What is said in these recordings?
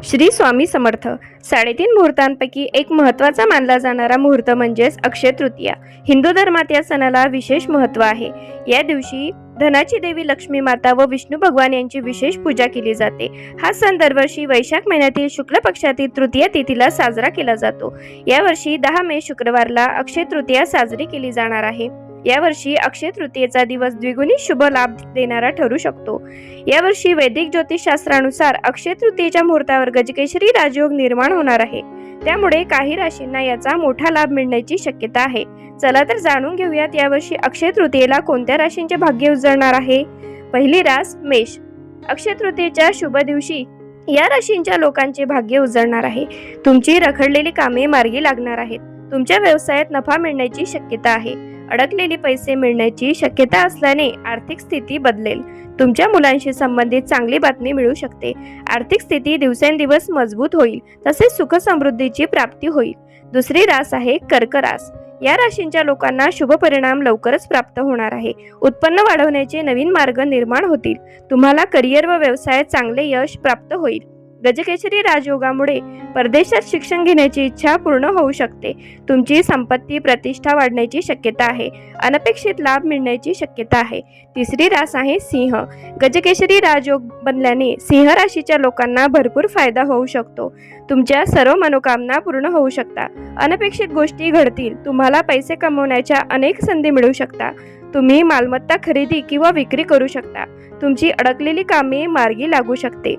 श्री स्वामी समर्थ. 3.5 मुहूर्तांपैकी एक महत्त्वाचा मानला जाणारा मुहूर्त म्हणजेच अक्षय तृतीया. हिंदू धर्मात या सणाला विशेष महत्त्व आहे. या दिवशी धनाची देवी लक्ष्मी माता व विष्णू भगवान यांची विशेष पूजा केली जाते. हा सण दरवर्षी वैशाख महिन्यातील शुक्ल पक्षातील तृतीया तिथीला साजरा केला जातो. यावर्षी 10 मे शुक्रवारला अक्षय तृतीया साजरी केली जाणार आहे. यावर्षी अक्षय तृतीयेचा दिवस द्विगुणी शुभ लाभ देणारा ठरू शकतो. यावर्षी वैदिक ज्योतिषशास्त्रानुसार अक्षय तृतीयेच्या मुहूर्तावर गजकेसरी राजयोग निर्माण होणार आहे. त्यामुळे काही राशींना याचा मोठा लाभ मिळण्याची शक्यता आहे. चला तर जाणून घेऊयात यावर्षी अक्षय तृतीयेला कोणत्या राशींचे भाग्य उजळणार आहे. पहिली रास मेष. अक्षय तृतीयेच्या शुभ दिवशी या राशींच्या लोकांचे भाग्य उजळणार आहे. तुमची रखडलेली कामे मार्गी लागणार आहेत. तुमच्या व्यवसायात नफा मिळण्याची शक्यता आहे. अडकलेले पैसे मिळण्याची शक्यता असल्याने आर्थिक स्थिती बदलेल. तुमच्या मुलांशी संबंधित चांगली बातमी मिळू शकते. आर्थिक स्थिती दिवसेंदिवस मजबूत होईल. तसेच सुख समृद्धीची प्राप्ती होईल. दुसरी रास आहे कर्क रास. या राशींच्या लोकांना शुभ परिणाम लवकरच प्राप्त होणार आहे. उत्पन्न वाढवण्याचे नवीन मार्ग निर्माण होतील. तुम्हाला करिअर व व्यवसायात चांगले यश प्राप्त होईल. गजकेसरी राजयोगामुळे परदेशात शिक्षण घेण्याची इच्छा पूर्ण होऊ शकते. तुमची संपत्ती प्रतिष्ठा वाढण्याची शक्यता आहे. अनपेक्षित लाभ मिळण्याची शक्यता आहे. तिसरी रास आहे सिंह. गजकेसरी राजयोग बनल्याने सिंह राशीच्या लोकांना भरपूर फायदा होऊ शकतो. तुमच्या सर्व मनोकामना पूर्ण होऊ शकतात. अनपेक्षित गोष्टी घडतील. तुम्हाला पैसे कमवण्याच्या अनेक संधी मिळू शकतात. तुम्ही मालमत्ता खरेदी किंवा विक्री करू शकता. तुमची अडकलेली कामे मार्गी लागू शकते.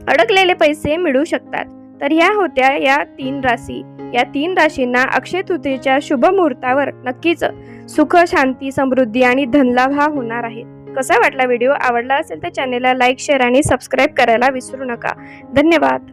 अडकलेले पैसे मिळू शकतात. तर ह्या होत्या या 3 राशी. या 3 राशींना अक्षय तृतीयेच्या शुभ मुहूर्तावर नक्कीच सुख, शांती, समृद्धी आणि धनलाभ हा होणार आहे. कसा वाटला व्हिडिओ? आवडला असेल तर चॅनेलला लाईक, शेअर आणि सबस्क्राईब करायला विसरू नका. धन्यवाद.